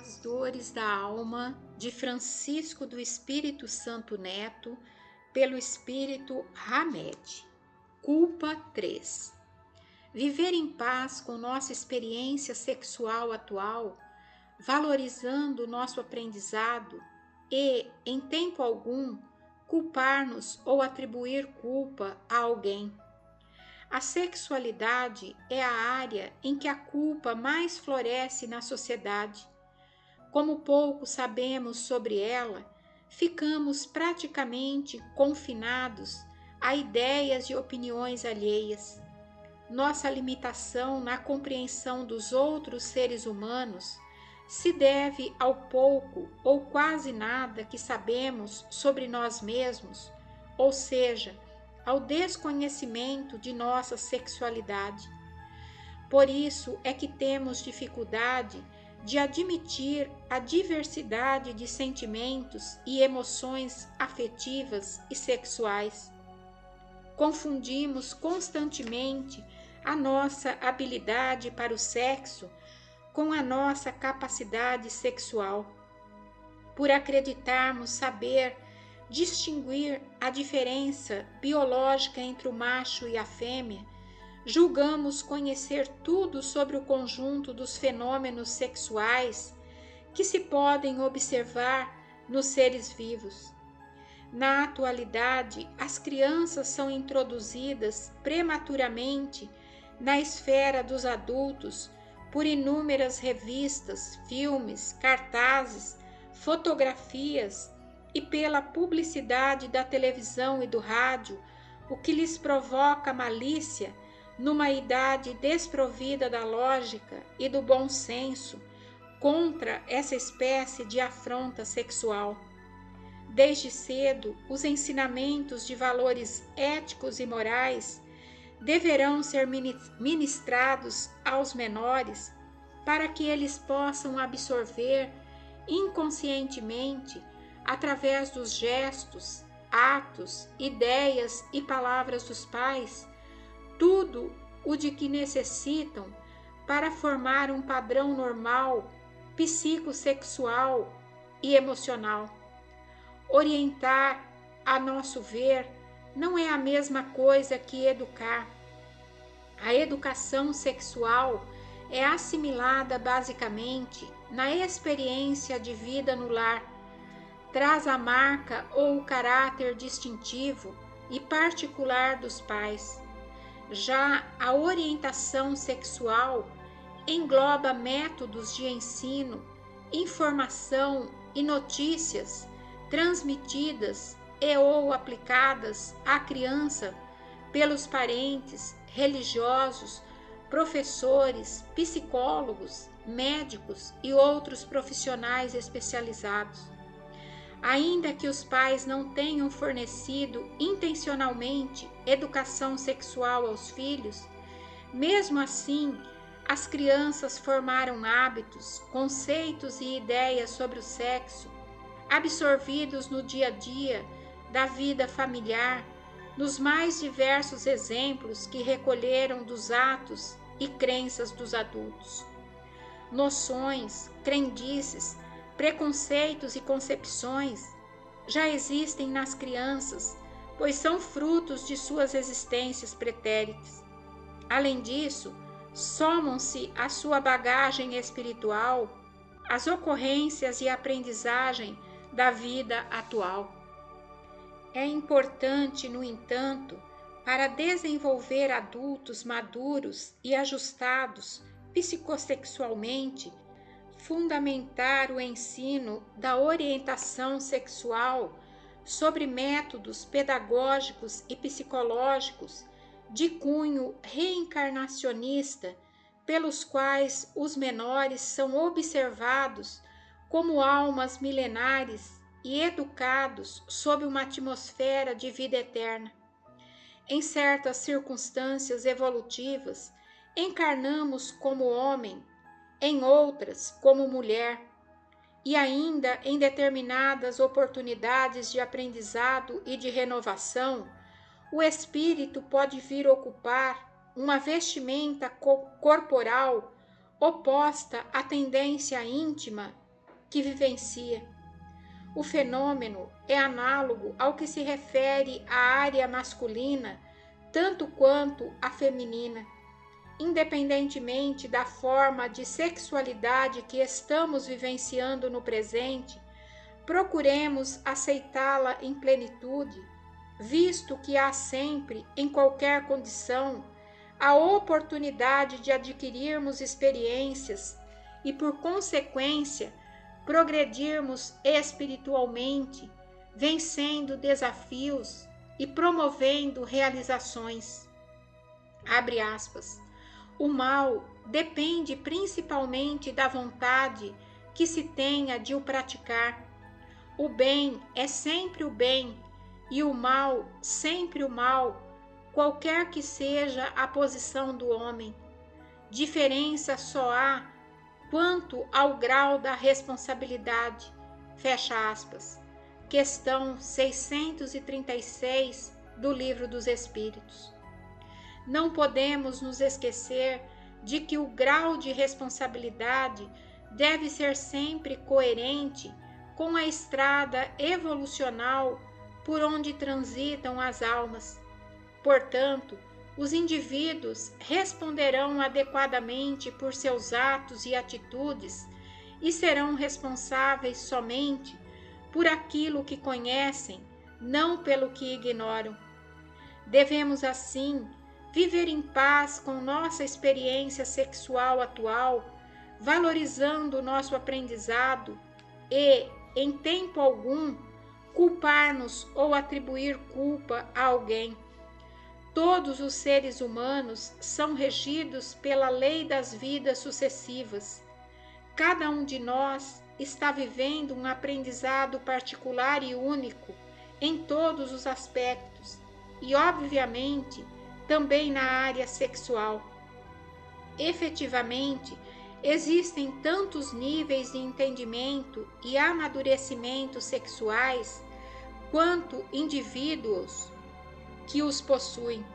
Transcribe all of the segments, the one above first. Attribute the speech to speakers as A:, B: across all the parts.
A: As Dores da Alma, de Francisco do Espírito Santo Neto, pelo Espírito Hamed. Culpa 3. Viver em paz com nossa experiência sexual atual, valorizando nosso aprendizado e, em tempo algum, culpar-nos ou atribuir culpa a alguém. A sexualidade é a área em que a culpa mais floresce na sociedade. Como pouco sabemos sobre ela, ficamos praticamente confinados a ideias e opiniões alheias. Nossa limitação na compreensão dos outros seres humanos se deve ao pouco ou quase nada que sabemos sobre nós mesmos, ou seja, ao desconhecimento de nossa sexualidade. Por isso é que temos dificuldade de admitir a diversidade de sentimentos e emoções afetivas e sexuais. Confundimos constantemente a nossa habilidade para o sexo com a nossa capacidade sexual. Por acreditarmos saber distinguir a diferença biológica entre o macho e a fêmea, julgamos conhecer tudo sobre o conjunto dos fenômenos sexuais que se podem observar nos seres vivos. Na atualidade, as crianças são introduzidas prematuramente na esfera dos adultos por inúmeras revistas, filmes, cartazes, fotografias e pela publicidade da televisão e do rádio, o que lhes provoca malícia numa idade desprovida da lógica e do bom senso contra essa espécie de afronta sexual. Desde cedo, os ensinamentos de valores éticos e morais deverão ser ministrados aos menores para que eles possam absorver inconscientemente, através dos gestos, atos, ideias e palavras dos pais, tudo o de que necessitam para formar um padrão normal, psicossexual e emocional. Orientar, a nosso ver, não é a mesma coisa que educar. A educação sexual é assimilada basicamente na experiência de vida no lar, traz a marca ou o caráter distintivo e particular dos pais. Já a orientação sexual engloba métodos de ensino, informação e notícias transmitidas e ou aplicadas à criança pelos parentes, religiosos, professores, psicólogos, médicos e outros profissionais especializados. Ainda que os pais não tenham fornecido intencionalmente educação sexual aos filhos, mesmo assim, as crianças formaram hábitos, conceitos e ideias sobre o sexo, absorvidos no dia a dia da vida familiar, nos mais diversos exemplos que recolheram dos atos e crenças dos adultos. Noções, crendices, preconceitos e concepções já existem nas crianças, pois são frutos de suas existências pretéritas. Além disso, somam-se à sua bagagem espiritual as ocorrências e aprendizagem da vida atual. É importante, no entanto, para desenvolver adultos maduros e ajustados psicossexualmente, fundamentar o ensino da orientação sexual sobre métodos pedagógicos e psicológicos de cunho reencarnacionista, pelos quais os menores são observados como almas milenares e educados sob uma atmosfera de vida eterna. Em certas circunstâncias evolutivas, encarnamos como homem, em outras como mulher, e ainda em determinadas oportunidades de aprendizado e de renovação, o espírito pode vir ocupar uma vestimenta corporal oposta à tendência íntima que vivencia. O fenômeno é análogo ao que se refere à área masculina, tanto quanto à feminina. Independentemente da forma de sexualidade que estamos vivenciando no presente, procuremos aceitá-la em plenitude, visto que há sempre, em qualquer condição, a oportunidade de adquirirmos experiências e, por consequência, progredirmos espiritualmente, vencendo desafios e promovendo realizações. Abre aspas. O mal depende principalmente da vontade que se tenha de o praticar. O bem é sempre o bem e o mal sempre o mal, qualquer que seja a posição do homem. Diferença só há quanto ao grau da responsabilidade. Fecha aspas. Questão 636 do Livro dos Espíritos. Não podemos nos esquecer de que o grau de responsabilidade deve ser sempre coerente com a estrada evolucional por onde transitam as almas. Portanto, os indivíduos responderão adequadamente por seus atos e atitudes e serão responsáveis somente por aquilo que conhecem, não pelo que ignoram. Devemos, assim, viver em paz com nossa experiência sexual atual, valorizando o nosso aprendizado e, em tempo algum, culpar-nos ou atribuir culpa a alguém. Todos os seres humanos são regidos pela lei das vidas sucessivas. Cada um de nós está vivendo um aprendizado particular e único em todos os aspectos e, obviamente, também na área sexual. Efetivamente, existem tantos níveis de entendimento e amadurecimento sexuais quanto indivíduos que os possuem.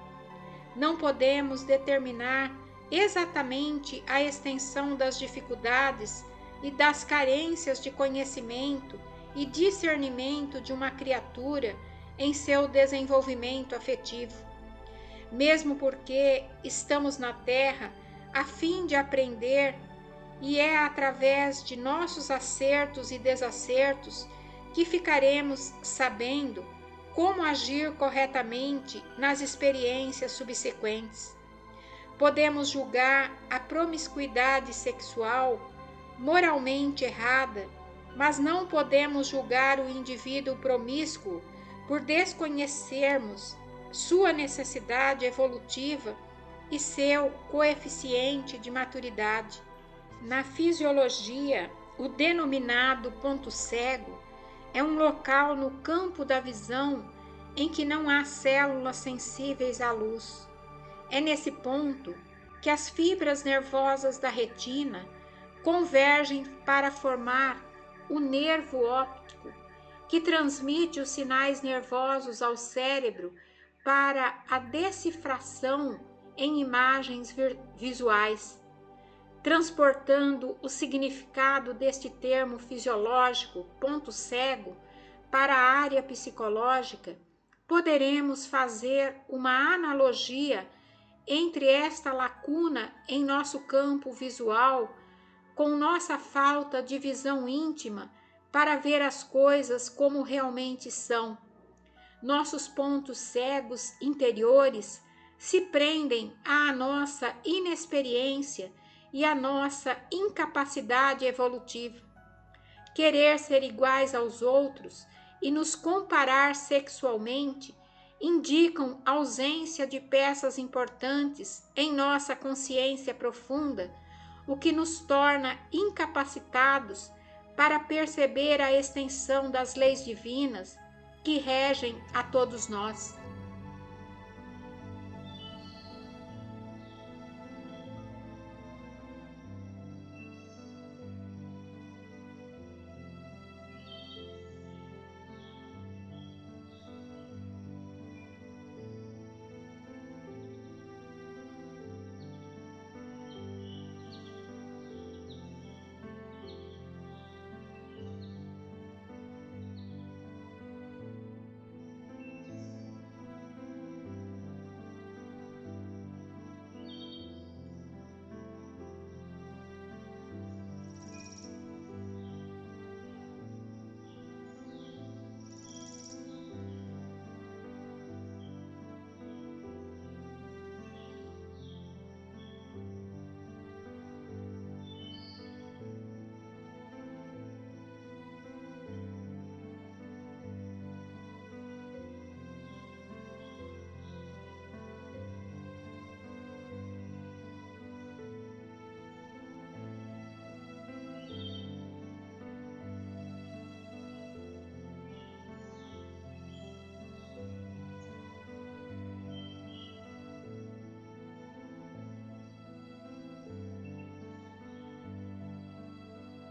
A: Não podemos determinar exatamente a extensão das dificuldades e das carências de conhecimento e discernimento de uma criatura em seu desenvolvimento afetivo. Mesmo porque estamos na Terra a fim de aprender, e é através de nossos acertos e desacertos que ficaremos sabendo como agir corretamente nas experiências subsequentes. Podemos julgar a promiscuidade sexual moralmente errada, mas não podemos julgar o indivíduo promíscuo por desconhecermos sua necessidade evolutiva e seu coeficiente de maturidade. Na fisiologia, o denominado ponto cego é um local no campo da visão em que não há células sensíveis à luz. É nesse ponto que as fibras nervosas da retina convergem para formar o nervo óptico, que transmite os sinais nervosos ao cérebro para a decifração em imagens visuais. Transportando o significado deste termo fisiológico, ponto cego, para a área psicológica, poderemos fazer uma analogia entre esta lacuna em nosso campo visual com nossa falta de visão íntima para ver as coisas como realmente são. Nossos pontos cegos interiores se prendem à nossa inexperiência e à nossa incapacidade evolutiva. Querer ser iguais aos outros e nos comparar sexualmente indicam ausência de peças importantes em nossa consciência profunda, o que nos torna incapacitados para perceber a extensão das leis divinas que regem a todos nós.